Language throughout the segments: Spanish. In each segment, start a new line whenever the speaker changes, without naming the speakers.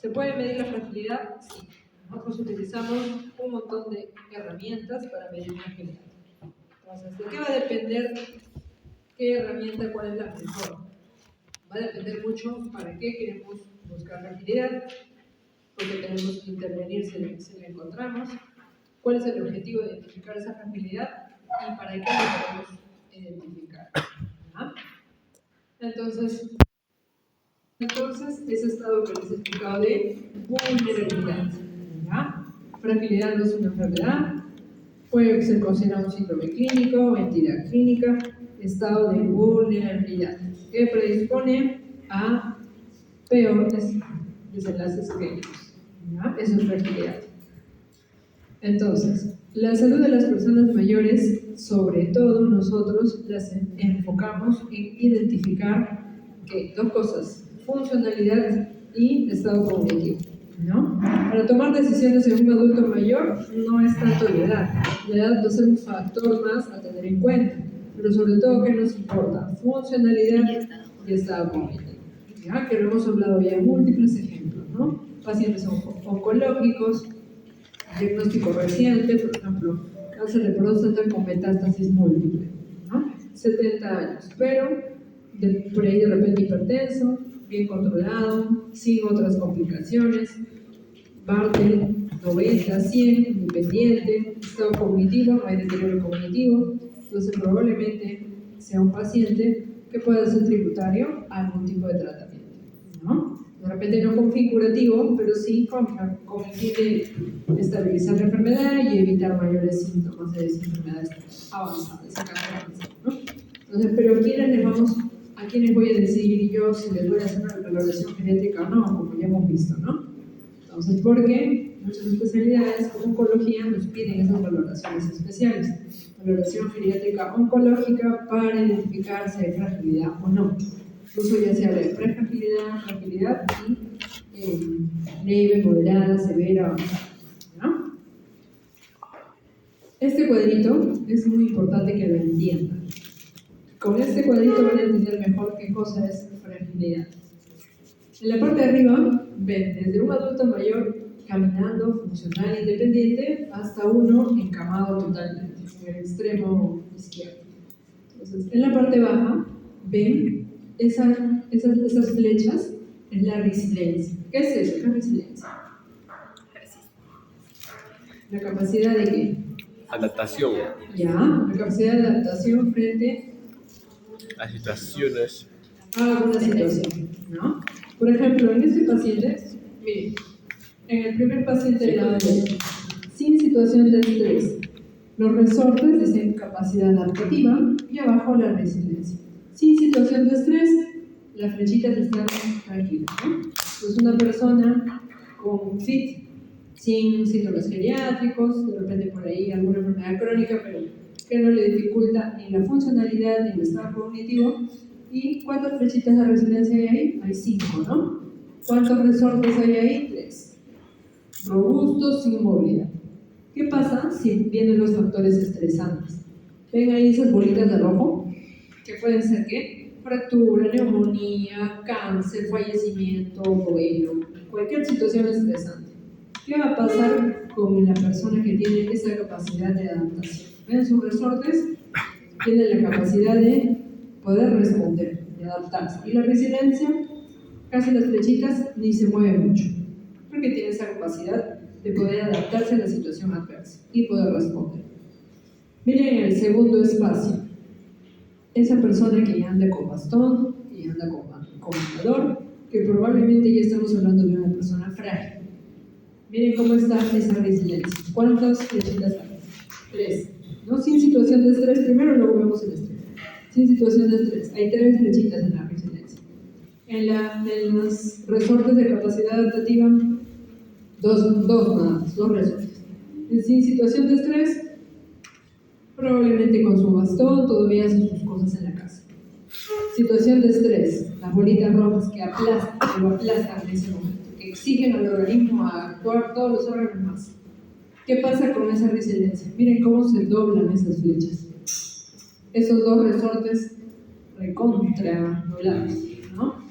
¿Se puede medir la fragilidad? Sí. Nosotros utilizamos un montón de herramientas para medir fragilidad. Entonces, ¿de qué va a depender qué herramienta, cuál es la mejor? Va a depender mucho para qué queremos buscar fragilidad, porque tenemos que intervenir si la encontramos, cuál es el objetivo de identificar esa fragilidad y para qué la podemos identificar. ¿Ah? Entonces, ese estado que les he explicado de vulnerabilidad. ¿Ya? Fragilidad no es una enfermedad, puede ser considerado un síndrome clínico o entidad clínica, estado de vulnerabilidad, que predispone a peores desenlaces clínicos. ¿Ya? Eso es fragilidad. Entonces, la salud de las personas mayores, sobre todo nosotros las enfocamos en identificar dos cosas: funcionalidad y estado cognitivo, ¿no? Para tomar decisiones en un adulto mayor no es tanto la edad. La edad va a ser un factor más a tener en cuenta, pero sobre todo, ¿qué nos importa? Funcionalidad y estado cognitivo. ¿Ya? Que lo hemos hablado ya en múltiples ejemplos, ¿no? Pacientes oncológicos, diagnóstico reciente, por ejemplo, cáncer de próstata con metástasis múltiple, ¿no? 70 años, pero por ahí de repente hipertenso, bien controlado, sin otras complicaciones, Bartel 90, 100, independiente, estado cognitivo, no hay deterioro cognitivo, entonces probablemente sea un paciente que pueda ser tributario a algún tipo de tratamiento, ¿no? De repente no configurativo, pero sí con fin de estabilizar la enfermedad y evitar mayores síntomas de esa enfermedad avanzada, ese cáncer avanzado, ¿no? Entonces, pero ¿a quiénes voy a decidir yo si les voy a hacer una valoración genética o no? Como ya hemos visto, ¿no? Entonces, porque muchas especialidades como oncología nos piden esas valoraciones especiales. Valoración geriátrica oncológica para identificar si hay fragilidad o no. Incluso ya se habla de prefragilidad, fragilidad y leve, moderada, severa, avanzada, ¿no? Este cuadrito es muy importante que lo entiendan. Con este cuadrito van a entender mejor qué cosa es fragilidad. En la parte de arriba ven desde un adulto mayor caminando, funcional, independiente, hasta uno encamado totalmente, en el extremo izquierdo. Entonces, en la parte baja ven esas flechas, es la resiliencia. ¿Qué es eso? ¿Qué es resiliencia? La capacidad de ¿qué?
Adaptación.
Ya, la capacidad de adaptación frente
a situaciones.
A alguna situación, ¿no? Por ejemplo, en este paciente, miren, en el primer paciente del lado derecho, sin situación de estrés, los resortes dicen capacidad adaptativa y abajo la resiliencia. Sin situación de estrés, las flechitas están tranquilas, ¿no? Pues una persona con FIT, sin síntomas geriátricos, de repente por ahí alguna enfermedad crónica, pero que no le dificulta ni la funcionalidad ni el estado cognitivo. ¿Y cuántas flechitas de resiliencia hay ahí? Hay 5, ¿no? ¿Cuántos resortes hay ahí? 3. Robustos, sin movilidad. ¿Qué pasa si vienen los factores estresantes? ¿Ven ahí esas bolitas de rojo? Que pueden ser, ¿qué? Fractura, neumonía, cáncer, fallecimiento, duelo, cualquier situación estresante. ¿Qué va a pasar con la persona que tiene esa capacidad de adaptación? ¿Ven sus resortes? Tienen la capacidad de poder responder, de adaptarse. Y la resiliencia, casi las flechitas ni se mueven mucho, porque tiene esa capacidad de poder adaptarse a la situación adversa y poder responder. Miren el segundo espacio. Esa persona que ya anda con bastón, que ya anda con andador, que probablemente ya estamos hablando de una persona frágil. Miren cómo está esa resiliencia. ¿Cuántas flechitas hay? 3. ¿No? Sin situación de estrés, primero luego vemos el estrés. Sin situación de estrés, hay 3 flechitas en la resiliencia. En los resortes de capacidad adaptativa, dos resortes. Sin situación de estrés, probablemente con su bastón, todavía hace sus cosas en la casa. Situación de estrés, las bolitas rojas que lo aplastan en ese momento, que exigen al organismo a actuar todos los órganos más. ¿Qué pasa con esa resiliencia? Miren cómo se doblan esas flechas. Esos 2 resortes recontra doblados, ¿no?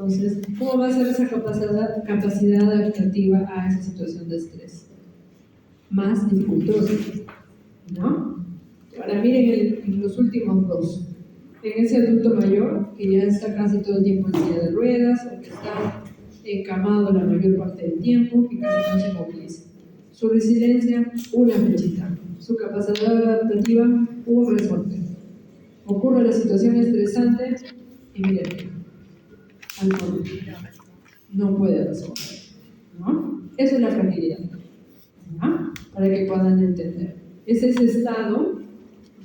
Entonces, ¿cómo va a ser esa capacidad adaptativa a esa situación de estrés? Más dificultosa, ¿no? Ahora miren en los últimos dos. En ese adulto mayor que ya está casi todo el tiempo en silla de ruedas o que está encamado la mayor parte del tiempo, que casi no se moviliza. Su resiliencia, una flechita. Su capacidad adaptativa, un resorte. Ocurre la situación estresante y miren, al fondo. No puede responder, ¿no? Eso es la fragilidad, ¿no? Para que puedan entender. Es ese estado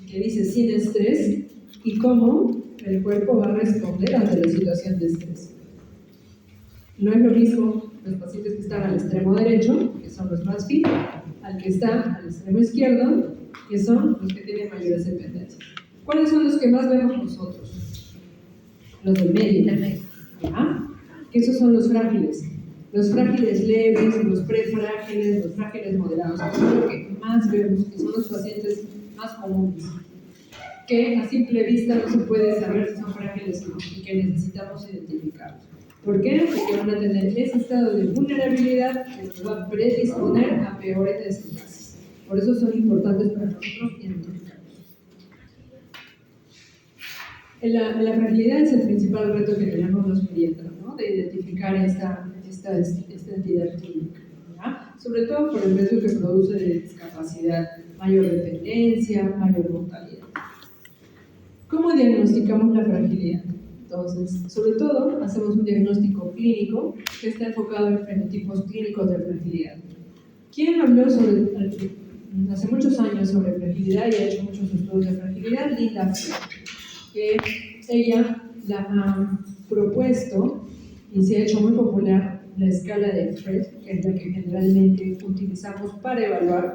que dice sin estrés y cómo el cuerpo va a responder ante la situación de estrés. No es lo mismo los pacientes que están al extremo derecho, que son los más fit, al que está al extremo izquierdo, que son los que tienen mayores dependencias. ¿Cuáles son los que más vemos nosotros? Los del medio. ¿Ah? Que esos son los frágiles. Los frágiles leves, los prefrágiles, los frágiles moderados. Eso es lo que más vemos, que son los pacientes más comunes. Que a simple vista no se puede saber si son frágiles o no, y que necesitamos identificarlos. ¿Por qué? Porque van a tener ese estado de vulnerabilidad que nos va a predisponer a peores desenlaces. Por eso son importantes para nosotros identificarlos. La fragilidad es el principal reto que tenemos los pediatras, ¿no? De identificar esta entidad clínica, ¿ya? Sobre todo por el riesgo que produce de discapacidad, mayor dependencia, mayor mortalidad. ¿Cómo diagnosticamos la fragilidad? Entonces, sobre todo, hacemos un diagnóstico clínico que está enfocado en fenotipos clínicos de fragilidad. ¿Quién habló hace muchos años sobre fragilidad y ha hecho muchos estudios de fragilidad? Linda Fred, que ella la ha propuesto y se ha hecho muy popular la escala de Fred, que es la que generalmente utilizamos para evaluar.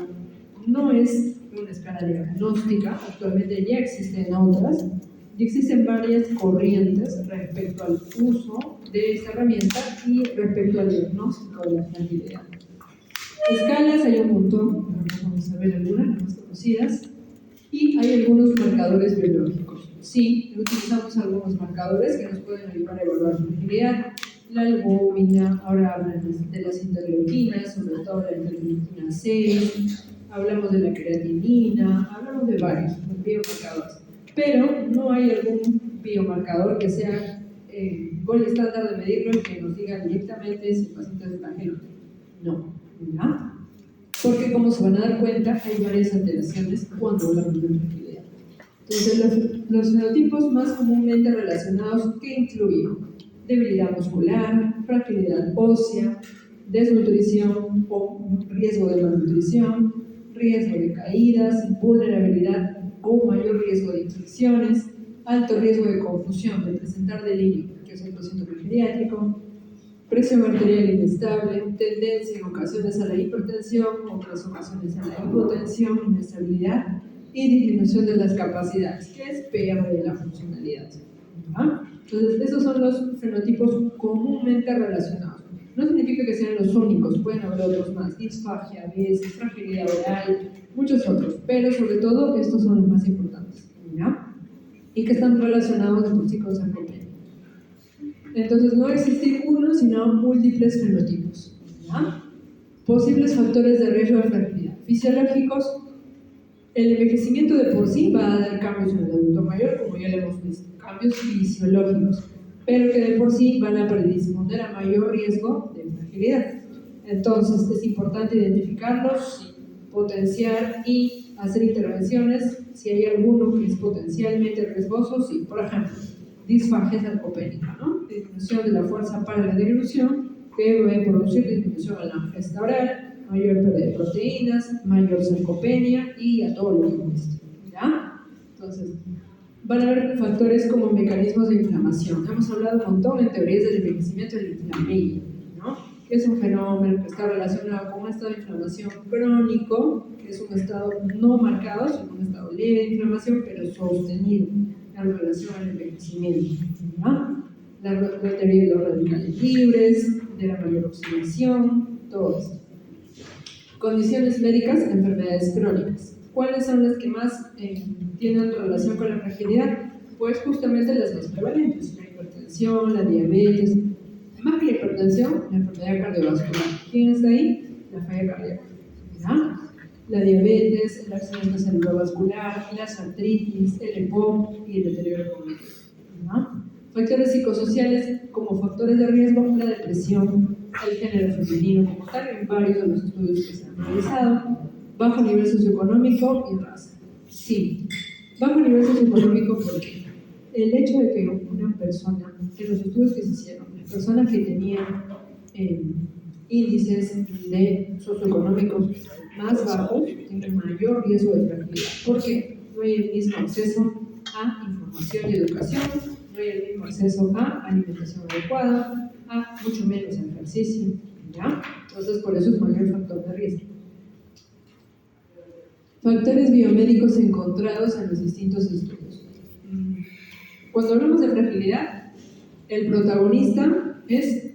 No es una escala diagnóstica, actualmente ya existen otras, y existen varias corrientes respecto al uso de esta herramienta y respecto al diagnóstico de la fragilidad. Escalas hay un montón, vamos a ver algunas, las más conocidas, y hay algunos marcadores biológicos. Sí, utilizamos algunos marcadores que nos pueden ayudar a evaluar la fragilidad. La albúmina, ahora hablan de las interleuquinas, sobre todo la interleuquina 6, hablamos de la creatinina, hablamos de varios biomarcadores. Pero no hay algún biomarcador que sea gol estándar de medirlo y que nos diga directamente si el paciente es frágil. No, ¿verdad? Porque como se van a dar cuenta, hay varias alteraciones cuando hablamos de fragilidad. Entonces, los fenotipos más comúnmente relacionados que incluyen debilidad muscular, fragilidad ósea, desnutrición o riesgo de malnutrición, riesgo de caídas, vulnerabilidad o mayor riesgo de infecciones, alto riesgo de confusión, de presentar delirio, que es otro síntoma geriátrico, presión arterial inestable, tendencia en ocasiones a la hipertensión, otras ocasiones a la hipotensión, inestabilidad y disminución de las capacidades, que es pérdida de la funcionalidad. ¿Ah? Entonces, esos son los fenotipos comúnmente relacionados. No significa que sean los únicos, pueden haber otros más, disfagia, a veces, fragilidad oral, muchos otros, pero sobre todo estos son los más importantes, ¿ya? Y que están relacionados de por sí con sarcopenia. Entonces, no existe uno, sino múltiples fenotipos, ¿ya? Posibles factores de riesgo de fragilidad. Fisiológicos, el envejecimiento de por sí va a dar cambios en el adulto mayor, como ya lo hemos visto, cambios fisiológicos, pero que de por sí van a predisponer a mayor riesgo de fragilidad. Entonces, es importante identificarlos, potenciar y hacer intervenciones si hay alguno que es potencialmente riesgoso, sí. Por ejemplo, disfagia sarcopénica, ¿no? Disminución de la fuerza para la deglución, que va a producir disminución en la ingesta oral, mayor pérdida de proteínas, mayor sarcopenia y a todo lo que hemos visto, ¿ya? Entonces, van a haber factores como mecanismos de inflamación. Hemos hablado un montón en teorías del envejecimiento del inflamation, ¿no? Que es un fenómeno que está relacionado con un estado de inflamación crónico, que es un estado no marcado, sino un estado leve de inflamación, pero sostenido en relación al envejecimiento, ¿no? La teoría de los radicales libres, de la mayor oxidación, todo esto. Condiciones médicas, enfermedades crónicas. ¿Cuáles son las que más tienen relación con la fragilidad? Pues justamente las más prevalentes, la hipertensión, la diabetes, Más que la hipertensión, la enfermedad cardiovascular. ¿Quién está ahí? La falla cardíaca. ¿Ya? La diabetes, el accidente cerebrovascular, las artritis, el EPOC y el deterioro cognitivo. ¿Ya? Factores psicosociales como factores de riesgo, la depresión, el género femenino como tal, en varios de los estudios que se han realizado, bajo nivel socioeconómico y raza. Sí, bajo nivel socioeconómico porque el hecho de que una persona, en los estudios que se hicieron, las personas que tenían índices socioeconómicos más bajos tienen mayor riesgo de fragilidad. ¿Por qué? No hay el mismo acceso a información y educación, no hay el mismo acceso a alimentación adecuada, a mucho menos ejercicio, ¿ya? Entonces, por eso es mayor factor de riesgo. Factores biomédicos encontrados en los distintos estudios. Cuando hablamos de fragilidad, el protagonista es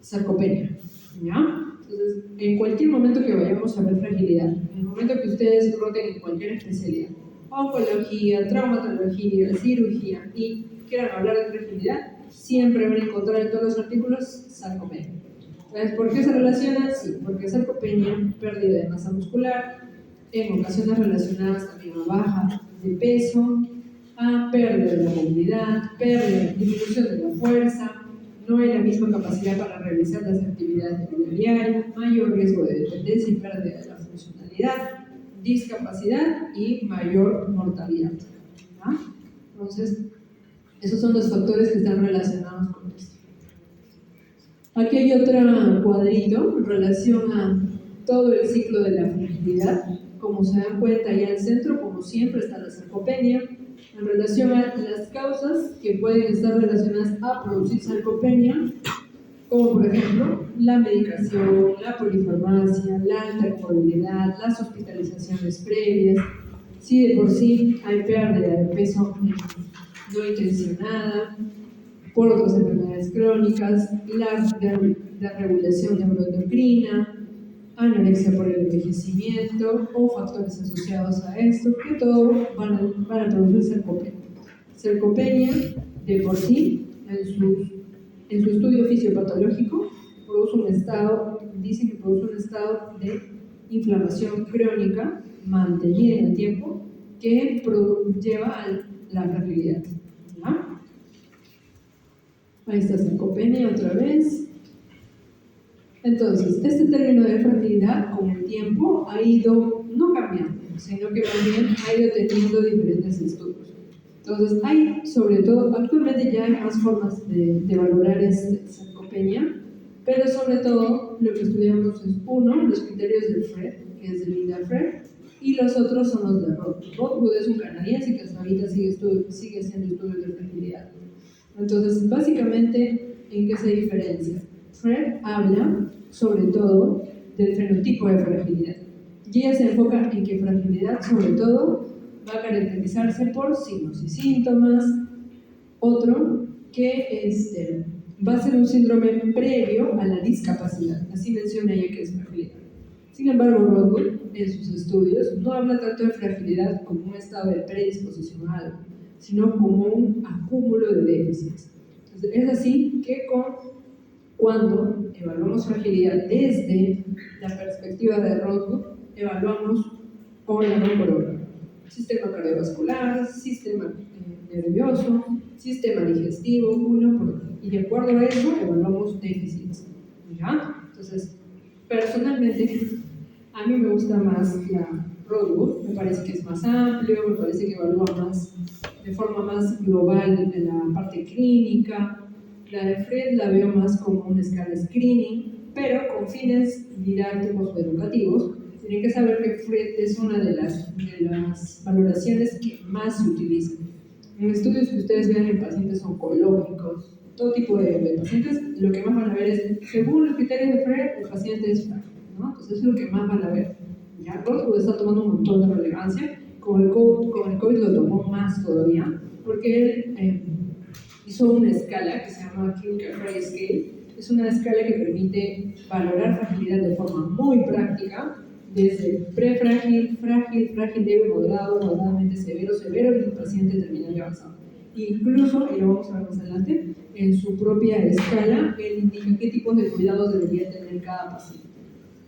sarcopenia, ¿ya? Entonces, en cualquier momento que vayamos a ver fragilidad, en el momento que ustedes roten en cualquier especialidad, oncología, traumatología, cirugía, y quieran hablar de fragilidad, siempre van a encontrar en todos los artículos sarcopenia. ¿Sabes por qué se relaciona? Sí, porque sarcopenia, pérdida de masa muscular, en ocasiones relacionadas también a baja de peso, a pérdida de la movilidad, disminución de la fuerza, no hay la misma capacidad para realizar las actividades de vida diaria, mayor riesgo de dependencia y pérdida de la funcionalidad, discapacidad y mayor mortalidad. ¿Ah? Entonces, esos son los factores que están relacionados con esto. Aquí hay otro cuadrito en relación a todo el ciclo de la fragilidad. Como se dan cuenta, allá al centro, como siempre, está la sarcopenia. En relación a las causas que pueden estar relacionadas a producir sarcopenia, como por ejemplo la medicación, la polifarmacia, la alta comorbilidad, las hospitalizaciones previas, si de por sí hay pérdida de peso no intencionada, por otras enfermedades crónicas, la regulación neuroendocrina, anorexia por el envejecimiento o factores asociados a esto, que todo van a producir sarcopenia. Sarcopenia, de por sí, en su estudio fisiopatológico, dicen que produce un estado de inflamación crónica mantenida en el tiempo que lleva a la fragilidad. ¿Ya? Ahí está sarcopenia otra vez. Entonces, este término de fragilidad con el tiempo ha ido no cambiando, sino que más bien ha ido teniendo diferentes estudios. Entonces, hay, sobre todo, actualmente ya hay más formas de valorar esta sarcopenia, pero sobre todo lo que estudiamos es uno, los criterios del Fred, que es de Linda Fred, y los otros son los de Rothwood. Rothwood es un canadiense que hasta ahorita sigue haciendo estudios de fragilidad. Entonces, básicamente, ¿en qué se diferencia? Fred habla, sobre todo, del fenotipo de fragilidad. Y ella se enfoca en que fragilidad, sobre todo, va a caracterizarse por signos y síntomas. Otro, que va a ser un síndrome previo a la discapacidad. Así menciona ella que es fragilidad. Sin embargo, Rothwood, en sus estudios, no habla tanto de fragilidad como un estado de predisposición a algo, sino como un acúmulo de déficits. Entonces, es así que cuando evaluamos fragilidad desde la perspectiva de Rothwood, evaluamos órgano por órgano: sistema cardiovascular, sistema nervioso, sistema digestivo, uno por uno. Y de acuerdo a eso, evaluamos déficits. ¿Ya? Entonces, personalmente, a mí me gusta más la Rothwood, me parece que es más amplio, me parece que evalúa más, de forma más global de la parte clínica. La de Fred la veo más como una escala screening, pero con fines didácticos o educativos. Tienen que saber que Fred es una de las valoraciones que más se utilizan. En estudios que ustedes vean en pacientes oncológicos, todo tipo de pacientes, lo que más van a ver es, según los criterios de Fred, el paciente es frágil, ¿no? Entonces es lo que más van a ver. Ya Rothwood está tomando un montón de relevancia, con el COVID lo tomó más todavía, porque él hizo una escala que se llama Clinical Scale. Es una escala que permite valorar fragilidad de forma muy práctica, desde prefrágil, frágil, frágil, leve, moderado, moderadamente severo, severo y el paciente terminal y avanzado. Incluso, y lo vamos a ver más adelante, en su propia escala, él indica qué tipos de cuidados debería tener cada paciente.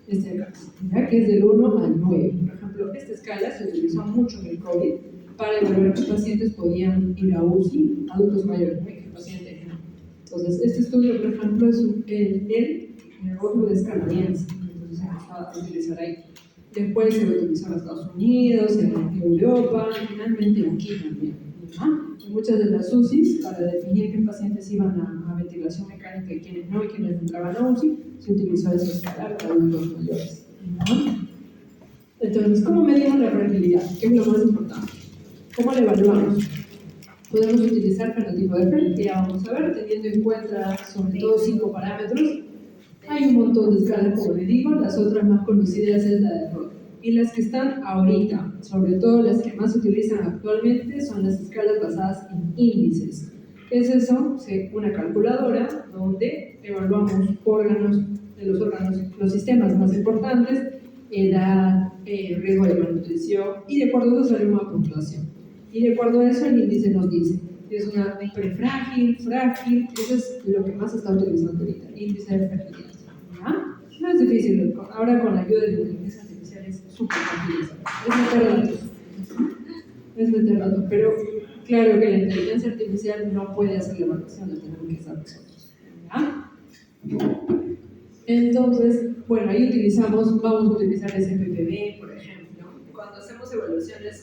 Este acá, ¿ya? Que es del 1 al 9. Por ejemplo, esta escala se utilizó mucho en el COVID para evaluar qué pacientes podían ir a UCI, adultos mayores, ¿no? Y qué pacientes no. Entonces, este estudio, por ejemplo, es el otro es canadiense, entonces se va a utilizar ahí. Después se utilizó en Estados Unidos, en Europa, y finalmente aquí también. ¿No? En muchas de las UCIs, para definir qué pacientes iban a ventilación mecánica y quiénes no, y quiénes entraban a UCI, se utilizó esa escala para adultos mayores. ¿No? Entonces, ¿cómo medimos la fragilidad? ¿Qué es lo más importante? ¿Cómo la evaluamos? Podemos utilizar fenotipo de Fred, que ya vamos a ver, teniendo en cuenta sobre todo 5 parámetros. Hay un montón de escalas, como les digo, las otras más conocidas es la de Roth. Y las que están ahorita, sobre todo las que más se utilizan actualmente, son las escalas basadas en índices. ¿Qué es eso? Una calculadora donde evaluamos órganos, los sistemas más importantes, edad, riesgo de malnutrición, y de acuerdo a eso sale una puntuación. Y de acuerdo a eso el índice nos dice si es una prefrágil, frágil, eso es lo que más se está utilizando ahorita, índice de fragilidad. ¿Ya? No es difícil, ahora con la ayuda de la inteligencia artificial es súper fácil. Es meter datos, pero claro que la inteligencia artificial no puede hacer la evaluación, la tenemos que hacer nosotros. ¿Ya? Entonces, bueno, ahí vamos a utilizar SPPB, por ejemplo. Cuando hacemos evaluaciones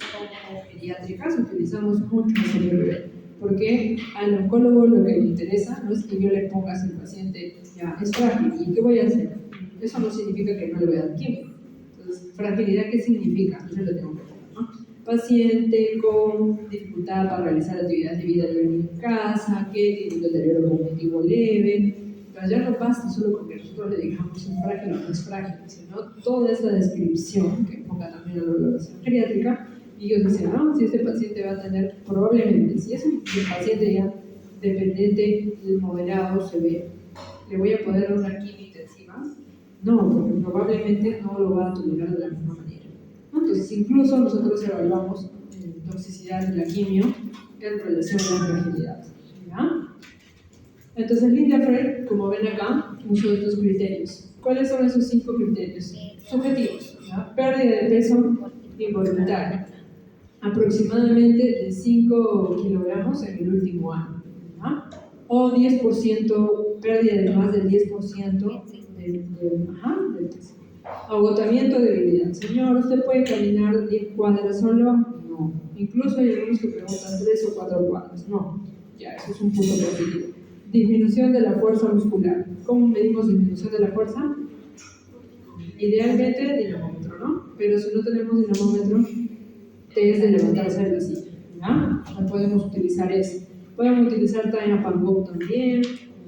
pediátricas utilizamos mucho SPPB, porque al oncólogo lo que le interesa no es que yo le ponga si el paciente ya es frágil, ¿y qué voy a hacer? Eso no significa que no le voy a dar química. Entonces, fragilidad, ¿qué significa? Yo lo tengo que poner, ¿no? Paciente con dificultad para realizar actividades de vida diaria en casa, que tiene un deterioro cognitivo leve. Pero ya no basta solo con que nosotros le digamos si es frágil o no es frágil, sino toda esa descripción que ponga también a la evaluación geriátrica. Y ellos dicen, no, si este paciente va a tener, probablemente, si es un paciente ya dependiente del moderado, se ve, ¿le voy a poder dar una quimio intensiva? No, porque probablemente no lo va a tolerar de la misma manera. Entonces, incluso nosotros evaluamos toxicidad de la quimio en relación a la fragilidad. ¿Ya? Entonces, Linda Frey, como ven acá, usó estos criterios. ¿Cuáles son esos 5 criterios? Subjetivos, ¿ya? Pérdida de peso involuntaria, aproximadamente de 5 kilogramos en el último año, ¿ya? O 10%, pérdida de más del 10% del peso. Agotamiento de debilidad. Señor, ¿usted puede caminar 10 cuadras solo? No. Incluso hay algunos que preguntan 3 o 4 cuadras. No. Ya, eso es un punto positivo. Disminución de la fuerza muscular. ¿Cómo medimos disminución de la fuerza? Idealmente dinamómetro, ¿no? Pero si no tenemos dinamómetro, test de levantarse de la silla, ¿ya? No podemos utilizar eso. Podemos utilizar Time-Up también,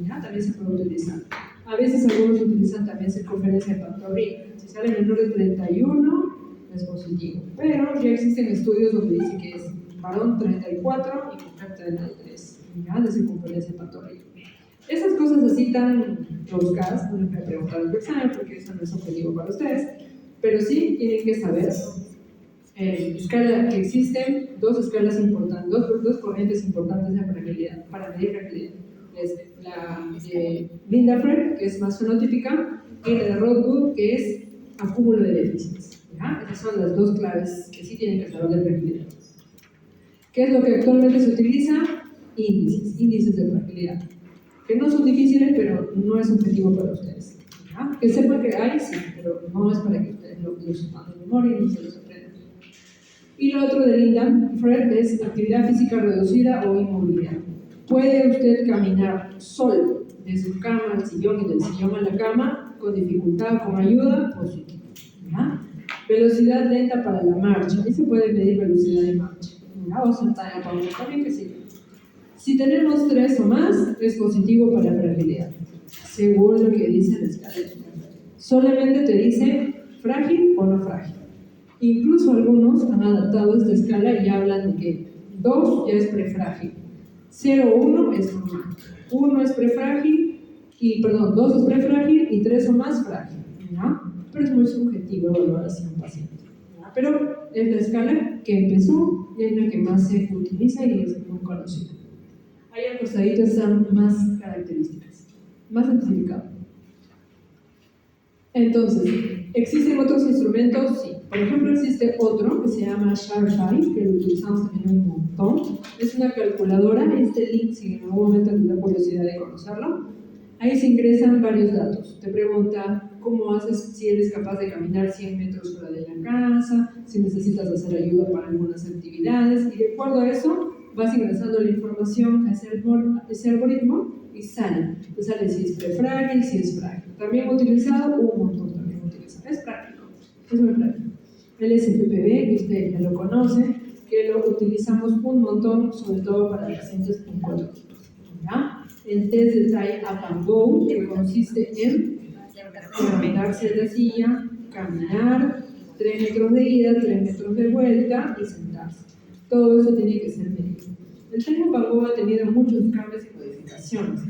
¿ya? También se puede utilizar. A veces algunos utilizan también circunferencia de pantorrilla. Si sale menor de 31, es positivo. Pero ya existen estudios donde dice que es varón 34 y mujer 33, ¿ya? De circunferencia de pantorrilla. Esas cosas así tan rebuscadas, no les voy a preguntar en tu examen porque eso no es objetivo para ustedes, pero sí tienen que saber escala, que existen dos escalas importantes, dos corrientes importantes de fragilidad, para medir fragilidad. Es la de Linda Frey, que es más fenotípica, y la de Rothwood, que es acúmulo de déficits. ¿Ya? Esas son las dos claves que sí tienen que saber de fragilidad. ¿Qué es lo que actualmente se utiliza? Índices de fragilidad. Que no son difíciles, pero no es objetivo para ustedes. ¿Ya? Que sepan que hay, sí, pero no es para que ustedes lo sepan de memoria ni se los aprendan. Y lo otro de Linda Frey es actividad física reducida o inmovilidad. ¿Puede usted caminar solo de su cama al sillón y del sillón a la cama con dificultad o con ayuda? Positivo. ¿Ya? Velocidad lenta para la marcha. Ahí se puede medir velocidad de marcha. ¿Ya? O sentada para también que sí. Si tenemos 3 o más, es positivo para fragilidad, según lo que dice la escala de Linda Frey. Solamente te dice frágil o no frágil. Incluso algunos han adaptado esta escala y hablan de que 2 ya es prefrágil, 0 o 1 es normal, 1 es prefrágil, 2 es prefrágil y 3 o más frágil, ¿no? Pero es muy subjetivo evaluar así a un paciente, ¿no? Pero es la escala que empezó y es la que más se utiliza y es muy conocida. Ahí al costadito están más características, más especificadas. Entonces, ¿existen otros instrumentos? Sí. Por ejemplo, existe otro que se llama Sharpeye, que lo utilizamos también un montón. Es una calculadora. Este link, si en algún momento te da curiosidad de conocerlo, ahí se ingresan varios datos. Te pregunta cómo haces, si eres capaz de caminar 100 metros fuera de la casa, si necesitas hacer ayuda para algunas actividades, y de acuerdo a eso vas ingresando la información a ese algoritmo y sale. Te sale si es prefrágil, si es frágil. También utilizado, un montón también utilizado. Es práctico, es muy práctico. El SPPB, que usted ya lo conoce, que lo utilizamos un montón, sobre todo para pacientes oncológicos. ¿Ya? El test de Try Up and Go, que consiste en levantarse de la silla, caminar 3 metros de ida, 3 metros de vuelta y sentarse. Todo eso tiene que ser medido. El Try Up and Go ha tenido muchos cambios y modificaciones.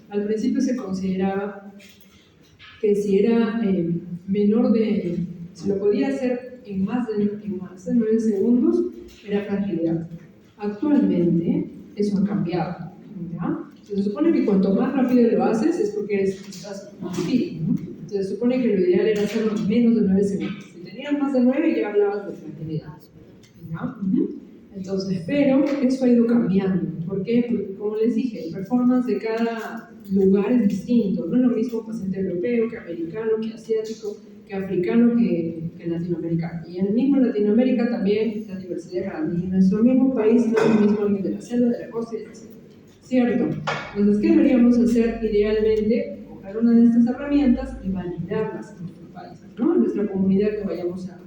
Al principio se consideraba que si era menor de, si lo podía hacer en más de 9 segundos, era fragilidad. Actualmente eso ha cambiado, ¿ya? Se supone que cuanto más rápido lo haces es porque estás más fit, ¿no? Entonces se supone que lo ideal era hacerlo en menos de 9 segundos. Si tenías más de 9 ya hablabas de fragilidad, ¿ya? Entonces, pero eso ha ido cambiando. ¿Por qué? Porque, como les dije, el performance de cada lugar es distinto. No es lo mismo paciente europeo que americano, que asiático, que africano, que latinoamericano. Y en el mismo Latinoamérica también la diversidad es grande. Y en nuestro mismo país no es lo mismo alguien de la selva, de la costa y de la selva. ¿Cierto? Entonces, ¿qué deberíamos hacer idealmente? Coger una de estas herramientas y validarlas en nuestro país, ¿no? En nuestra comunidad que vayamos a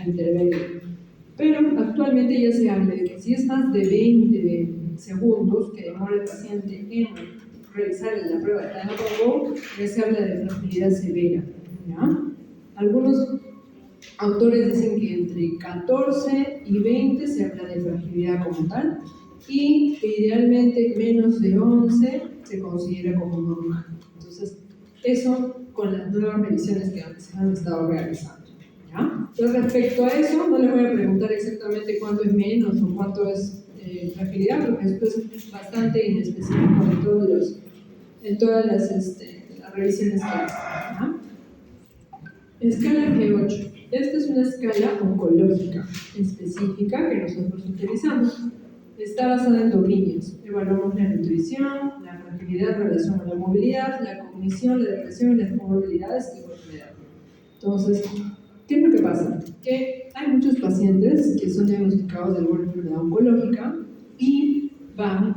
intervenir. Pero actualmente ya se habla de que si es más de 20 segundos que demora el paciente en realizar la prueba de Try-Up-and-Go, ya se habla de fragilidad severa, ¿ya? Algunos autores dicen que entre 14 y 20 se habla de fragilidad como tal, y que idealmente menos de 11 se considera como normal. Entonces, eso con las nuevas revisiones que se han estado realizando, ¿ya? Entonces, respecto a eso, no les voy a preguntar exactamente cuánto es menos o cuánto es fragilidad, porque esto es bastante inespecífico en todas las revisiones que hacen, ¿ya? Escala G8. Esta es una escala oncológica específica que nosotros utilizamos. Está basada en 2 líneas. Evaluamos la nutrición, la fragilidad en relación a la movilidad, la cognición, la depresión y las comorbilidades y enfermedad. Entonces, ¿qué es lo que pasa? Que hay muchos pacientes que son diagnosticados de alguna enfermedad oncológica y van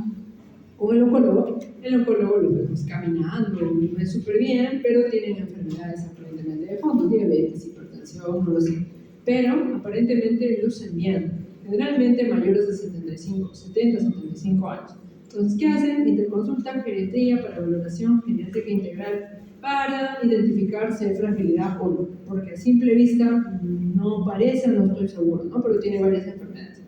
con el oncólogo lo vemos caminando, lo ve súper bien, pero tienen enfermedades aparentemente de fondo, diabetes, hipertensión, no lo sé. Pero aparentemente lucen bien. Generalmente mayores de 75 años. Entonces, ¿qué hacen? Interconsultan geriatría para valoración geriátrica integral para identificar si hay fragilidad o no, porque a simple vista no parece, no estoy seguro, ¿no? Pero tiene varias enfermedades.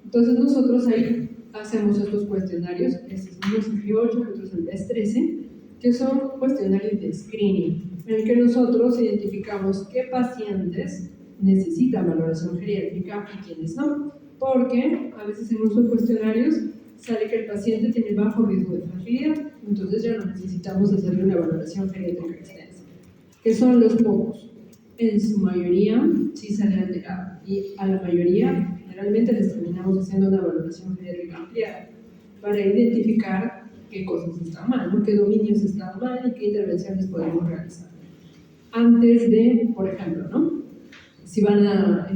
Entonces, nosotros ahí hacemos estos cuestionarios, uno es el G8, otro es el DES-13, que son cuestionarios de screening, en el que nosotros identificamos qué pacientes necesitan valoración geriátrica y quiénes no, porque a veces en nuestros cuestionarios sale que el paciente tiene bajo riesgo de fragilidad, entonces ya no necesitamos hacerle una valoración geriátrica extensa, que son los pocos. En su mayoría sí sale alterado, y a la mayoría generalmente les terminamos haciendo una valoración geriátrica ampliada para identificar qué cosas están mal, ¿no? Qué dominios están mal y qué intervenciones podemos realizar. Antes de, por ejemplo, ¿no? Si van a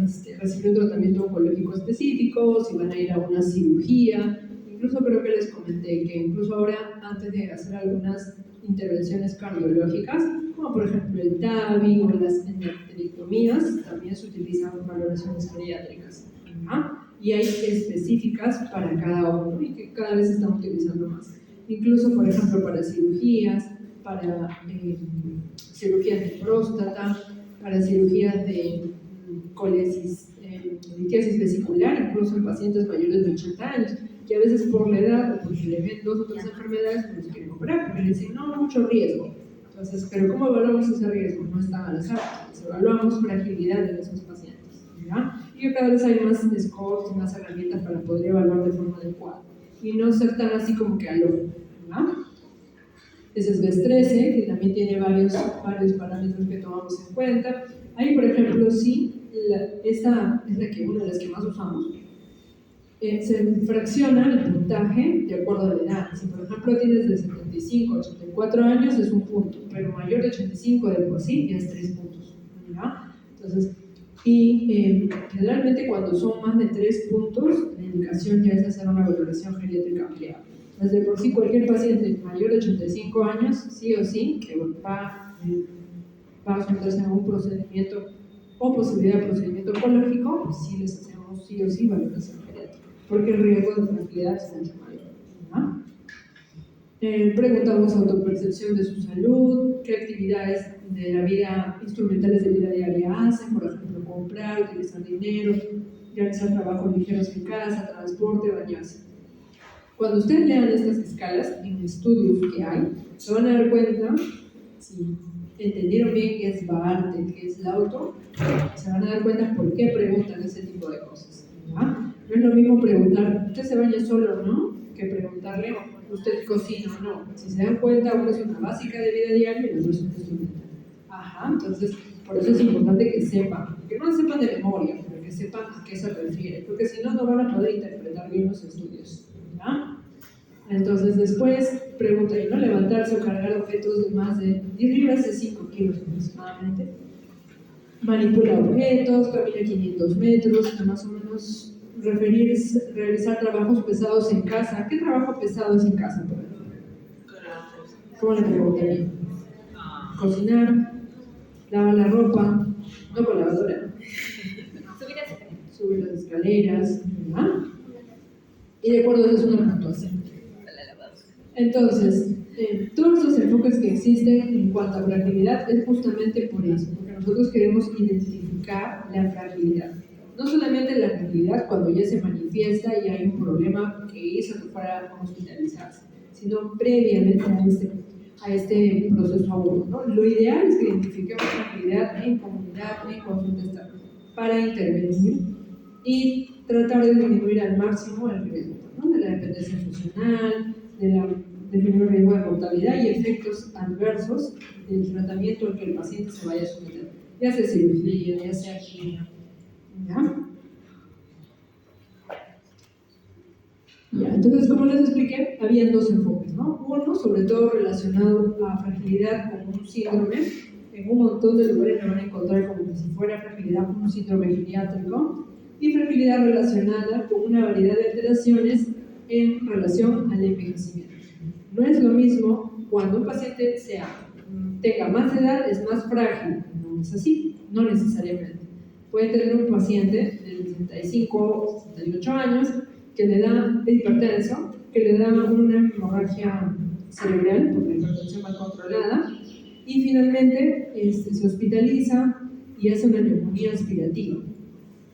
recibir un tratamiento oncológico específico, si van a ir a una cirugía, incluso creo que les comenté que incluso ahora, antes de hacer algunas intervenciones cardiológicas, como por ejemplo el TAVI o las endarterectomías, también se utilizan valoraciones geriátricas, ¿no? Y hay específicas para cada uno y que cada vez se están utilizando más. Incluso, por ejemplo, para cirugías, para cirugías de próstata, para cirugías de litiasis vesicular, incluso en pacientes mayores de 80 años, que a veces por la edad o porque le ven 2 o 3 enfermedades no se quieren operar, porque le dicen, no, mucho riesgo. Entonces, ¿pero cómo evaluamos ese riesgo? No está al azar, evaluamos fragilidad de esos pacientes, ¿ya? Y cada vez hay más scores y más herramientas para poder evaluar de forma adecuada. y no ser tan así como que al ojo, ¿no? Ese es BES 13, que también tiene varios parámetros que tomamos en cuenta. Ahí, por ejemplo, sí, esta es una de las que más usamos. Se fracciona el puntaje de acuerdo a la edad. Si, por ejemplo, tienes de 75 a 84 años, es un punto, pero mayor de 85 de por sí ya es 3 puntos, ¿no? Entonces, generalmente cuando son más de 3 puntos, la indicación ya es hacer una valoración geriátrica ampliada. Entonces, de por sí, cualquier paciente mayor de 85 años, sí o sí, que va a someterse a un procedimiento o posibilidad de procedimiento oncológico, pues sí les hacemos sí o sí valoración geriátrica, porque el riesgo de fragilidad es mucho mayor, ¿no? Preguntamos autopercepción de su salud, qué actividades de la vida, instrumentales de vida diaria hacen, por ejemplo, comprar, utilizar dinero, realizar trabajos ligeros en casa, transporte, bañarse. Cuando ustedes lean estas escalas en estudios que hay, se van a dar cuenta, si entendieron bien qué es Bartel, qué es Lauto, se van a dar cuenta por qué preguntan ese tipo de cosas, ¿ya? No es lo mismo preguntar, ¿usted se baña solo o no?, que preguntarle, ¿usted cocina o no? Si se dan cuenta, uno es una básica de vida diaria y el otro es un instrumental. Ajá, entonces, por eso es importante que sepan, que no sepan de memoria, pero que sepan a qué se refiere, porque si no, no van a poder interpretar bien los estudios, ¿ya? Entonces, después, pregunta, ¿no? Levantarse o cargar objetos de más de 10 libras de 5 kilos aproximadamente. Manipula objetos, camina 500 metros, y más o menos realizar trabajos pesados en casa. ¿Qué trabajo pesado es en casa, por ejemplo? ¿Cómo le preguntaría? Cocinar, lavar la ropa, no con lavadora. Subir las escaleras, ¿verdad? Y de acuerdo a eso es una puntuación. Entonces, todos los enfoques que existen en cuanto a fragilidad es justamente por eso, porque nosotros queremos identificar la fragilidad. No solamente la fragilidad cuando ya se manifiesta y hay un problema que hizo que fuera a hospitalizarse, sino previamente a este proceso agudo, ¿no? Lo ideal es que identifiquemos fragilidad en comunidad, en consulta para intervenir y tratar de disminuir al máximo el riesgo, ¿no? De la dependencia funcional, del menor riesgo de mortalidad y efectos adversos del tratamiento al que el paciente se vaya a someter, ya sea cirugía, ya sea quimio, ¿ya? Entonces, como les expliqué, había dos enfoques, ¿no? Uno, sobre todo relacionado a fragilidad con un síndrome. En un montón de lugares lo van a encontrar como si fuera fragilidad con un síndrome geriátrico, y fragilidad relacionada con una variedad de alteraciones en relación al envejecimiento. No es lo mismo cuando un paciente tenga más edad, es más frágil. No es así, no necesariamente. Puede tener un paciente de 65 o 68 años que le da hipertenso, que le da una hemorragia cerebral por la hipertensión mal controlada, y finalmente se hospitaliza y hace una neumonía aspirativa.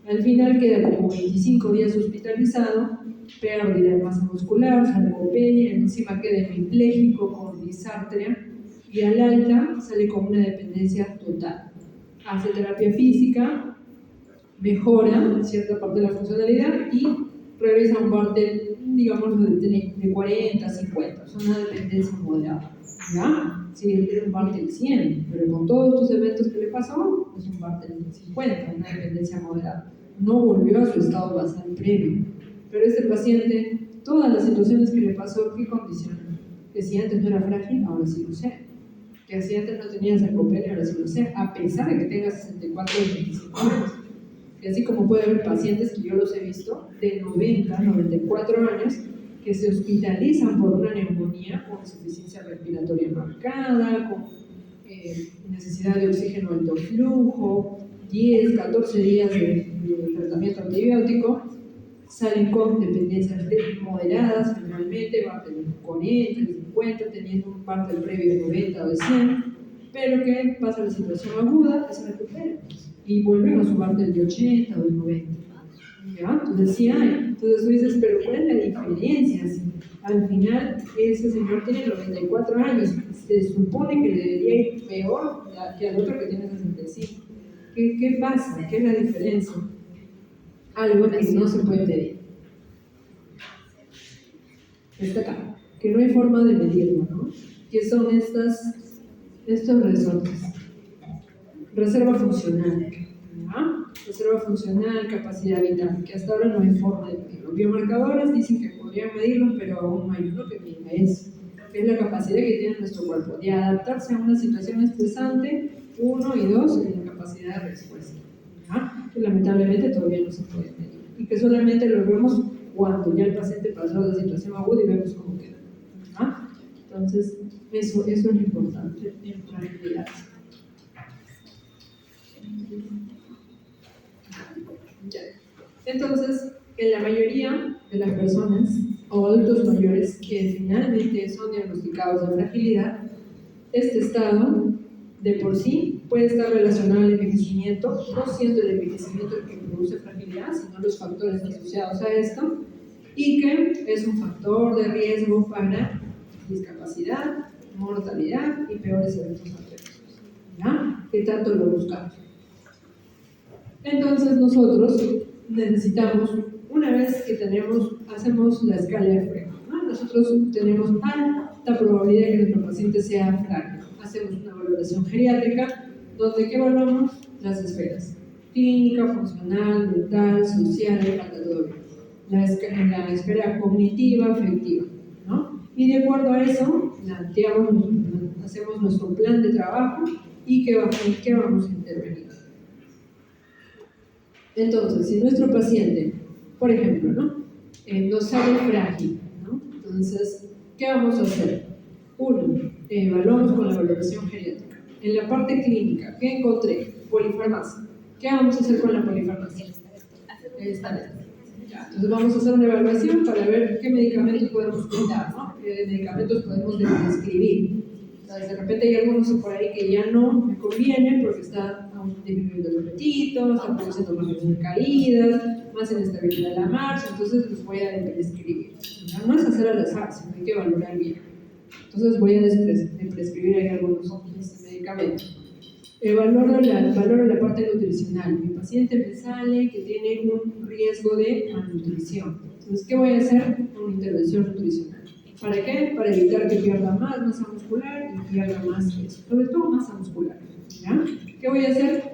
Al final queda como 25 días hospitalizado, pérdida de masa muscular, sarcopenia, encima queda hemipléjico con disartria, y al alta sale con una dependencia total. Hace terapia física, mejora cierta parte de la funcionalidad y regresa a un Bartel, digamos, de 40 a 50, es una dependencia moderada, ¿ya? Si él tiene un Bartel 100, pero con todos estos eventos que le pasó, es un Bartel 50, una dependencia moderada. No volvió a su estado basal previo. Pero este paciente, todas las situaciones que le pasó, ¿qué condicionan? Que si antes no era frágil, ahora sí lo sé. Que si antes no tenía sarcopenia, ahora sí lo sé, a pesar de que tenga 64 o 25 años. Y así como puede haber pacientes que yo los he visto, de 90, 94 años, que se hospitalizan por una neumonía con insuficiencia respiratoria marcada, con necesidad de oxígeno alto flujo, 10, 14 días de tratamiento antibiótico, salen con dependencias moderadas, generalmente van de 40, 50, teniendo un parte previo de 90 o de 100, pero que pasa la situación aguda y se recupera y vuelven a su parte de 80 o de 90. ¿Ya? Entonces sí hay. Entonces tú dices, pero ¿cuál es la diferencia? Si al final ese señor tiene 94 años, se supone que le debería ir peor que al otro que tiene 65. ¿Qué pasa? ¿Qué es la diferencia? Algo que no se puede medir. está acá, que no hay forma de medirlo, ¿no? ¿Qué son estos resortes? Reserva funcional, ¿no? Reserva funcional, capacidad vital, que hasta ahora no hay forma de medirlo. Biomarcadores dicen que podrían medirlo, pero aún no hay uno que mida eso, que es la capacidad que tiene nuestro cuerpo de adaptarse a una situación estresante, 1 y 2, y la capacidad de respuesta, ¿no? Que lamentablemente todavía no se puede medir, y que solamente lo vemos cuando ya el paciente pasó de situación aguda y vemos cómo queda, ¿no? Entonces, eso es lo importante en fragilidad. Ya. Entonces, en la mayoría de las personas o adultos mayores que finalmente son diagnosticados de fragilidad, este estado de por sí puede estar relacionado al envejecimiento, no siendo el envejecimiento el que produce fragilidad, sino los factores asociados a esto, y que es un factor de riesgo para discapacidad, mortalidad y peores eventos adversos, ¿ya? ¿Qué tanto lo buscamos? Entonces nosotros necesitamos, una vez que hacemos la escala de Freud, ¿no? Nosotros tenemos alta probabilidad de que nuestro paciente sea frágil. Hacemos una valoración geriátrica, donde ¿qué evaluamos? Las esferas: clínica, funcional, mental, social, patológica. La esfera cognitiva, afectiva, ¿no? Y de acuerdo a eso, hacemos nuestro plan de trabajo y qué vamos a intervenir. Entonces, si nuestro paciente, por ejemplo, nos sale frágil, ¿no? Entonces, ¿qué vamos a hacer? Uno, evaluamos con la valoración geriátrica. En la parte clínica, ¿qué encontré? Polifarmacia. ¿Qué vamos a hacer con la polifarmacia? Entonces vamos a hacer una evaluación para ver qué medicamentos podemos quitar, ¿no? Qué medicamentos podemos prescribir. Entonces, de repente hay algunos por ahí que ya no me convienen porque están disminuyendo el apetito, están produciendo más caídas, más inestabilidad de la marcha, entonces los voy a prescribir. No es hacer al azar, sino hay que valorar bien. Entonces voy a prescribir ahí algunos medicamentos. Valoro la parte nutricional. Mi paciente me sale que tiene un riesgo de malnutrición. Entonces, ¿qué voy a hacer? Una intervención nutricional. ¿Para qué? Para evitar que pierda más masa muscular y pierda más peso, sobre todo masa muscular, ¿ya? ¿Qué voy a hacer?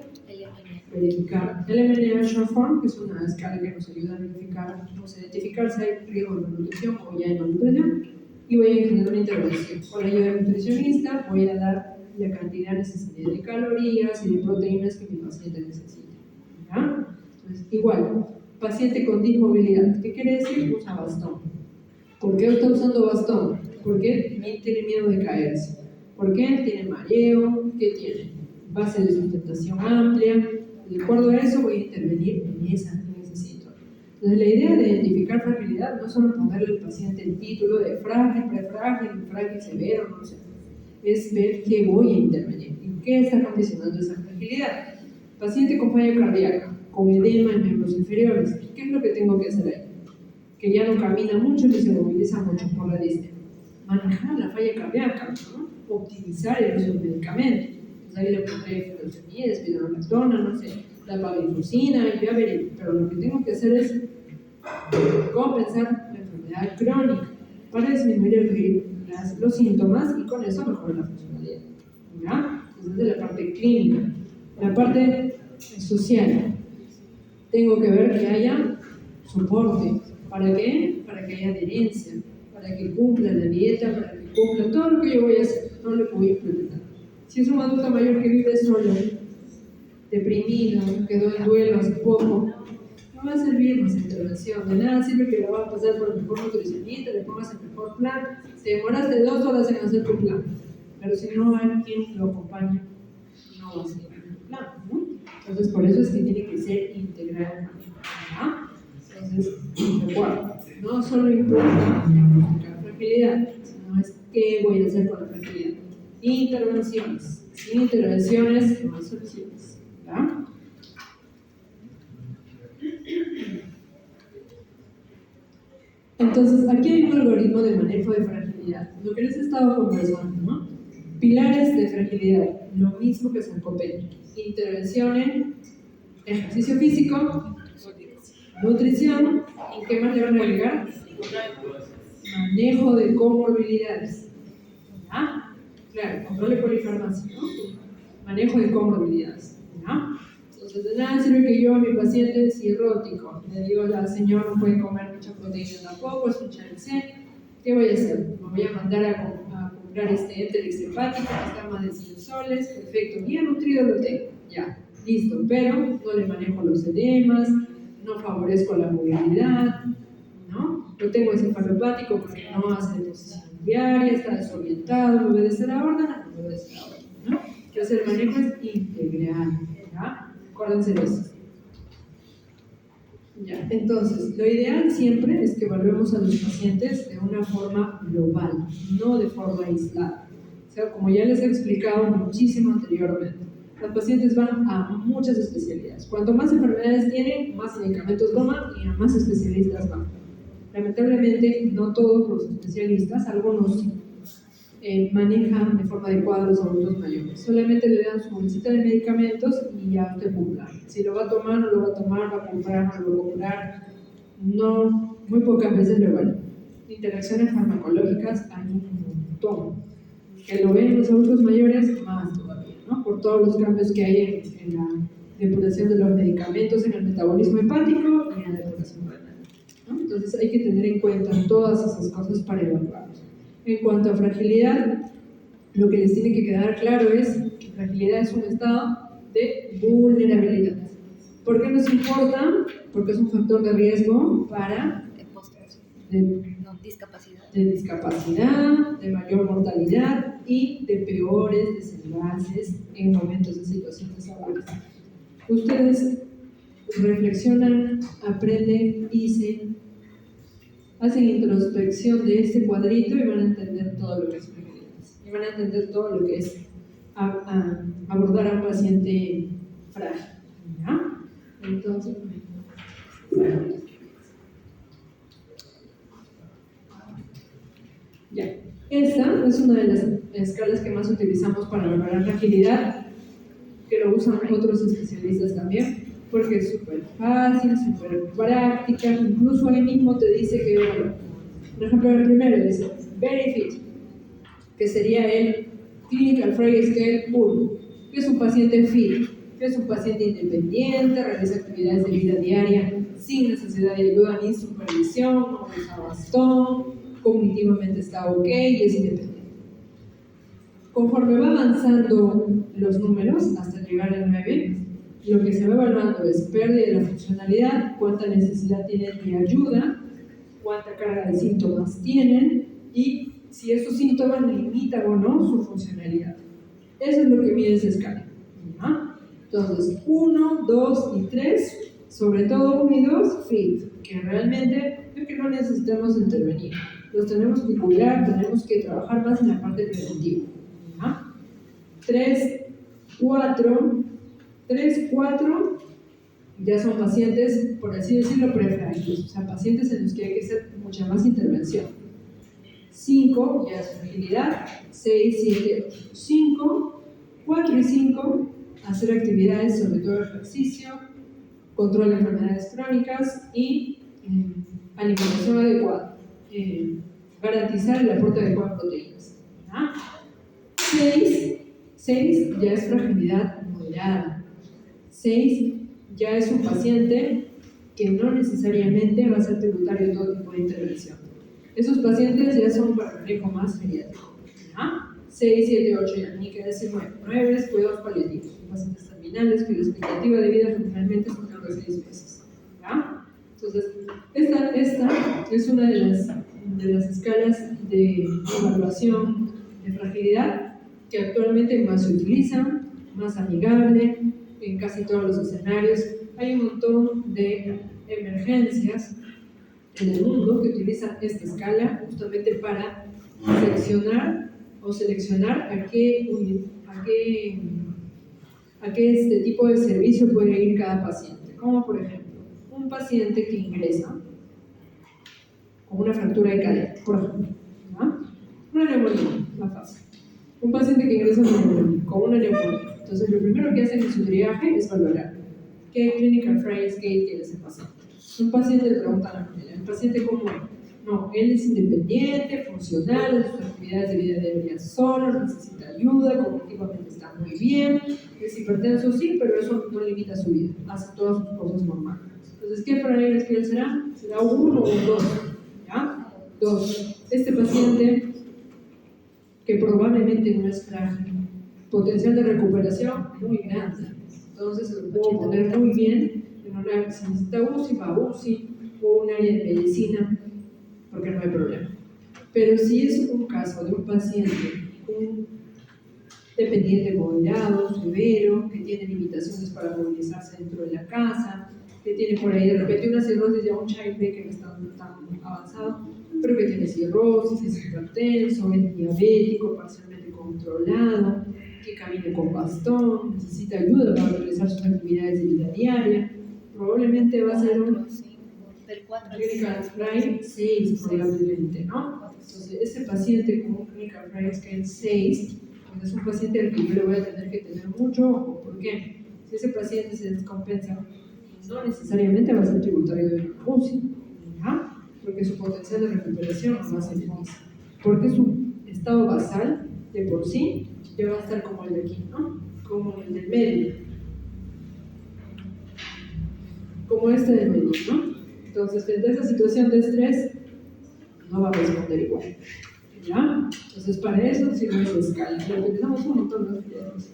Verificar el MNA Short Form, que es una escala que nos ayuda a verificar, identificar si hay riesgo de malnutrición o ya hay malnutrición, y voy a generar una intervención. Con la ayuda del nutricionista voy a dar la cantidad necesaria de calorías y de proteínas que mi paciente necesita, ¿ya? Entonces, igual, paciente con dismovilidad, ¿qué quiere decir? Usa bastón. ¿Por qué está usando bastón? Porque tiene miedo de caerse. ¿Por qué? Tiene mareo. ¿Qué tiene? Base de sustentación amplia. De acuerdo a eso voy a intervenir en ese sitio. Entonces la idea de identificar fragilidad no es solo ponerle al paciente el título de frágil, prefrágil, frágil, severo, no sé. Es ver qué voy a intervenir y qué está condicionando esa fragilidad. Paciente con falla cardíaca, con edema en miembros inferiores. ¿Qué es lo que tengo que hacer ahí? Que ya no camina mucho ni se moviliza mucho por la disnea. Manejar la falla cardíaca, ¿no? Optimizar el uso del medicamento. Entonces ahí le pondré furosemida, espironolactona, no sé, la pagliflozina, y ya veré. Pero lo que tengo que hacer es compensar la enfermedad crónica para disminuir los síntomas y con eso mejorar la funcionalidad, ¿ya? Entonces, de la parte clínica. La parte social, tengo que ver que haya soporte. ¿Para qué? Para que haya adherencia, para que cumpla la dieta, para que cumpla todo lo que yo voy a hacer, todo lo que voy a implementar. Si es un adulto mayor que vive solo, deprimido, quedó en duelo hace poco, no va a servir más intervención. De nada sirve que le va a pasar por el mejor nutricionista, le pongas el mejor plan. Te demoraste 2 horas en hacer tu plan, pero si no hay quien lo acompañe, no va a seguir el plan, ¿no? Entonces, por eso es que tiene que ser integral, ¿no? Entonces, recuerda, no solo importa la fragilidad, sino es qué voy a hacer con la fragilidad. Intervenciones. Sin intervenciones, no hay soluciones, ¿verdad? Entonces, aquí hay un algoritmo de manejo de fragilidad, lo que les he estado conversando, ¿no? Pilares de fragilidad, lo mismo que sarcopenia. Intervención en ejercicio físico, nutrición, ¿y qué más le van a agregar? manejo de comorbilidades. ¿Ya? Claro, control de polifarmacia, ¿no? Manejo de comorbilidades. ¿Ya? Entonces, de nada sirve que yo a mi paciente cirrótico le digo, al señor no puede comer mucha proteína tampoco, es un CHC. ¿Qué voy a hacer? Me voy a mandar a comprar este Enterix hepático que está más de 100 soles, perfecto, bien nutrido lo tengo, ya, listo, pero no le manejo los edemas, no favorezco la movilidad, ¿no? Lo tengo encefalopático porque no hace deposición diaria, está desorientado, no obedece la orden, no obedece la orden, ¿no? Entonces el manejo es integral, ¿ya? Acuérdense de eso. Ya, entonces, lo ideal siempre es que evaluemos a los pacientes de una forma global, no de forma aislada. O sea, como ya les he explicado muchísimo anteriormente, los pacientes van a muchas especialidades. Cuanto más enfermedades tienen, más medicamentos toman y a más especialistas van. Lamentablemente, no todos los especialistas, algunos manejan de forma adecuada los adultos mayores. Solamente le dan su bolsita de medicamentos y ya usted cumpla. Si lo va a tomar, no lo va a tomar, va a comprar, no lo va a comprar. No, muy pocas veces lo evalúan. Interacciones farmacológicas hay un montón. Que lo ven los adultos mayores, más todavía, ¿no? Por todos los cambios que hay en la depuración de los medicamentos, en el metabolismo hepático y en la depuración renal, ¿no? Entonces hay que tener en cuenta todas esas cosas para evaluarlos. En cuanto a fragilidad, lo que les tiene que quedar claro es que fragilidad es un estado de vulnerabilidad. ¿Por qué nos importa? Porque es un factor de riesgo para discapacidad, de mayor mortalidad y de peores desenlaces en momentos de situaciones agudas. Ustedes reflexionan, aprenden y hacen introspección de este cuadrito y van a entender todo lo que es fragilidad. Y van a entender todo lo que es abordar a un paciente frágil. ¿Ya? Entonces, ya. Esta es una de las escalas que más utilizamos para valorar fragilidad, que lo usan otros especialistas también, porque es súper fácil, súper práctica, incluso ahí mismo te dice que, por ejemplo, el primero dice Very Fit, que sería el Clinical Frail Scale 1, que es un paciente fit, que es un paciente independiente, realiza actividades de vida diaria sin necesidad de ayuda ni supervisión, no usa bastón, cognitivamente está ok y es independiente. Conforme va avanzando los números hasta llegar al 9, lo que se va evaluando es pérdida de la funcionalidad, cuánta necesidad tienen de ayuda, cuánta carga de síntomas tienen y si esos síntomas limitan o no su funcionalidad. Eso es lo que mide esa escala. ¿Ah? Entonces, 1, 2 y 3, sobre todo 1 y 2, fit, que realmente es que no necesitamos intervenir. Los tenemos que cuidar, tenemos que trabajar más en la parte preventiva. 3, 4 ya son pacientes, por así decirlo, prefrágiles, o sea, pacientes en los que hay que hacer mucha más intervención. 5 ya es fragilidad, 6, 7, 8, 5, 4 y 5, hacer actividades, sobre todo ejercicio, control de enfermedades crónicas y alimentación adecuada, garantizar el aporte adecuado de proteínas. 6 ya es fragilidad moderada. 6 ya es un paciente que no necesariamente va a ser tributario de todo tipo de intervención. Esos pacientes ya son para manejo más geriátrico. 6, 7, 8 ya ni que decir 9. 9 es cuidados paliativos, pacientes terminales que la expectativa de vida generalmente es menor de 6 meses. Entonces, esta es una de las escalas de evaluación de fragilidad que actualmente más se utilizan, más amigable en casi todos los escenarios. Hay un montón de emergencias en el mundo que utilizan esta escala justamente para seleccionar a qué este tipo de servicio puede ir cada paciente. Como por ejemplo, un paciente que ingresa con una fractura de cadera, por ejemplo, una neumonía, más fácil. Un paciente que ingresa con una neumonía. Entonces, lo primero que hacen en su triaje es valorar qué clinical frail scale tiene ese paciente. Un paciente le pregunta a la familia, ¿el paciente cómo es? No, él es independiente, funcional, hace sus actividades de vida diaria solo, necesita ayuda, cognitivamente está muy bien, es hipertenso sí, pero eso no limita su vida, hace todas sus cosas normales. Entonces, ¿qué fraile es que él será? ¿Será 1 o 2? ¿Ya? 2. Este paciente, que probablemente no es frágil, potencial de recuperación muy grande, entonces lo puedo poner muy bien en una, si necesita UCI, va a UCI, o un área de medicina, porque no hay problema. Pero si es un caso de un paciente, un dependiente moderado, severo, que tiene limitaciones para movilizarse dentro de la casa, que tiene por ahí de repente una cirrosis, ya un child que no está tan avanzado, pero que tiene cirrosis, es hipertenso, es diabético, parcialmente controlado, que camine con bastón, necesita ayuda para realizar sus actividades de vida diaria, probablemente va a ser un clinical fright 6 probablemente, ¿no? Entonces, ese paciente con un clinical fright scale 6, pues es un paciente al que yo le voy a tener que tener mucho ojo. ¿Por qué? Si ese paciente se descompensa, no necesariamente va a ser tributario de una UCI, ¿ya? Porque su potencial de recuperación no va a ser difícil. Porque su estado basal, de por sí, ya va a estar como el de aquí, ¿no? Como el del medio. Como este del medio, ¿no? Entonces, frente a esa situación de estrés, no va a responder igual. ¿Ya? Entonces, para eso sirve esa escala. Lo utilizamos un montón de videos.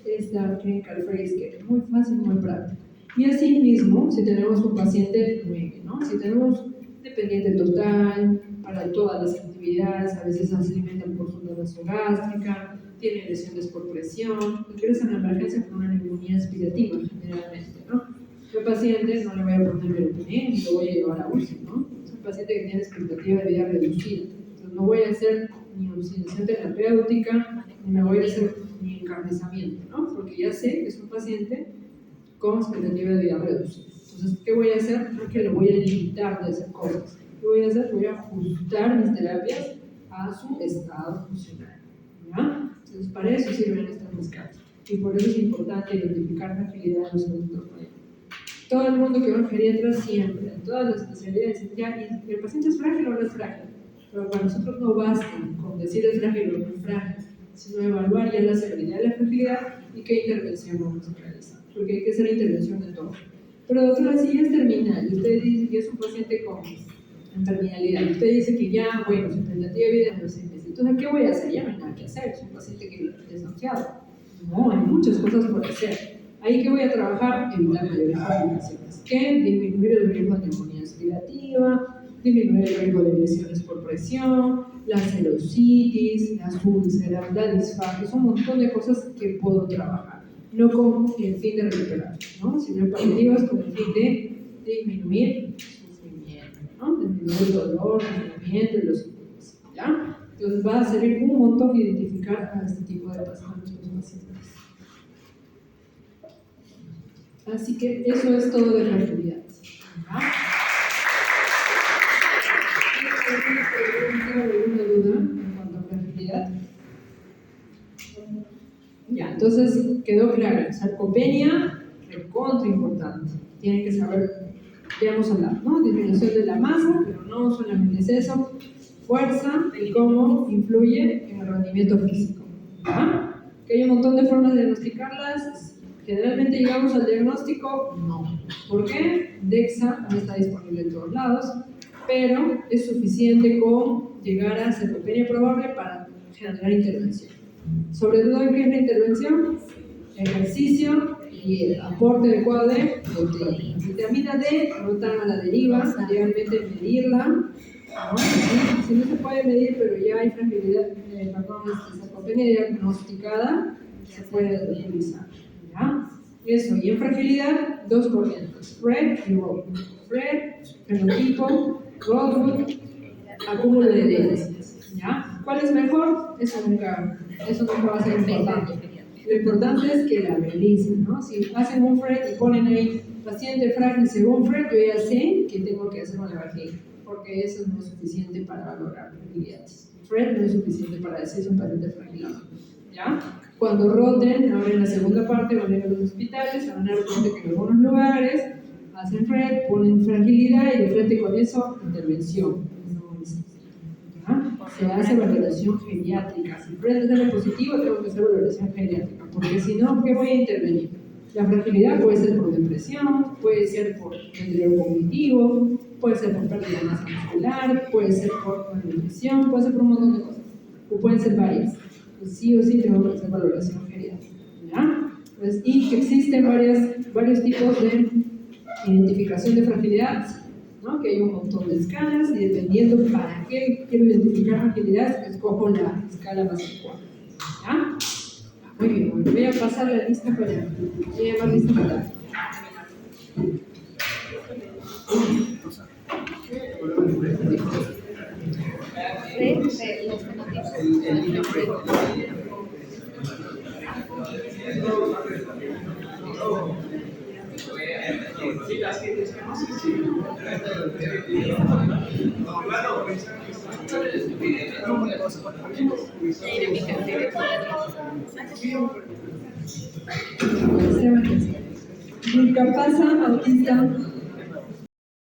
Esta clinical phrase que es muy fácil, muy práctica. Y así mismo, si tenemos un paciente 9, ¿no? Si tenemos dependiente total para todas las actividades, a veces se alimentan por sonda nasogástrica, tiene lesiones por presión, ingresan a emergencia con una neumonía aspirativa, generalmente, ¿no? El paciente no le voy a poner meropenem ni lo voy a llevar a UCI, ¿no? Es un paciente que tiene expectativa de vida reducida. Entonces no voy a hacer ni oxidación terapéutica, ni me voy a hacer ni encarnizamiento, ¿no? Porque ya sé que es un paciente con expectativa de vida reducida. Entonces, ¿qué voy a hacer? No es que le voy a limitar de hacer cosas. ¿Qué voy a hacer? Voy a ajustar mis terapias a su estado funcional, ¿ya? Entonces, para eso sirven estas escalas. Y por eso es importante identificar fragilidad de los adultos mayores. Todo el mundo que va a geriatra siempre, en todas las especialidades, ya, y el paciente es frágil o no es frágil. Pero para nosotros no basta con decir es frágil o no es frágil, sino evaluar ya la severidad de la fragilidad y qué intervención vamos a realizar. Porque hay que hacer intervención de todo. Pero doctora, si ya es terminal, y usted dice que es un paciente con terminalidad, y usted dice que ya, bueno, su expectativa de vida es de los 6 meses, entonces, ¿qué voy a hacer? Ya no hay nada que hacer, es un paciente que es desahuciado. No, hay muchas cosas por hacer. Ahí que voy a trabajar, evitar mayores complicaciones. ¿Qué? Disminuir el riesgo de neumonía aspirativa, disminuir el riesgo de lesiones por presión, la serositis, las úlceras, la disfagia, son un montón de cosas que puedo trabajar. No con el fin de recuperar, ¿no? Sino paliativas con el fin de disminuir el sufrimiento, ¿no? Disminuir el dolor, el sufrimiento y los síntomas, ¿ya? Entonces va a servir un montón identificar a este tipo de pacientes. Así que eso es todo de fragilidad. ¿Alguna duda en cuanto a fragilidad? Ya, entonces quedó claro. Sarcopenia, recontra importante. Tienen que saber, ya hemos hablado, ¿no? Disminución de la masa, pero no solamente es eso. Fuerza y cómo influye en el rendimiento físico. ¿Ya? Que hay un montón de formas de diagnosticarlas. Generalmente llegamos al diagnóstico, no. ¿Por qué? DEXA no está disponible en todos lados, pero es suficiente con llegar a sarcopenia probable para generar intervención. Sobre todo, ¿en qué es la intervención? Ejercicio y el aporte adecuado de proteína. Vitamina D, no tan a la deriva, idealmente medirla, ¿no? Si no se puede medir, pero ya hay fragilidad, sarcopenia diagnosticada, se puede utilizar. ¿Ya? Eso, y en fragilidad, dos corrientes, Fred y Rodwood. Fred, fenotipo, Rodwood, acúmulo de evidencias. ¿Ya? ¿Cuál es mejor? Eso nunca va a ser importante. Lo importante es que la realicen, ¿no? Si hacen un Fred y ponen ahí paciente frágil según Fred, yo ya sé que tengo que hacer una vagina, porque eso no es suficiente para valorar fragilidades. Fred no es suficiente para decir si un paciente frágil o no. ¿Ya? Cuando roten, ahora en la segunda parte van a ir a los hospitales, se van a dar cuenta que en algunos lugares hacen red, ponen fragilidad y de frente con eso, intervención. ¿Ya? Se hace valoración geriátrica. Si red es de positivo, tengo que hacer valoración geriátrica, porque si no, ¿qué voy a intervenir? La fragilidad puede ser por depresión, puede ser por deterioro cognitivo, puede ser por pérdida de masa muscular, puede ser por malnutrición, puede ser por un montón de cosas, o pueden ser varias. Pues sí o sí tengo que hacer valoración geriátrica. ¿Ya? Pues, y que existen varios tipos de identificación de fragilidad, ¿no? Que hay un montón de escalas y dependiendo para qué quiero identificar fragilidad, escojo la escala más adecuada. ¿Ya? Muy bien, bueno, voy a pasar la lista para allá. Voy a llamar lista para allá. Discapasa autista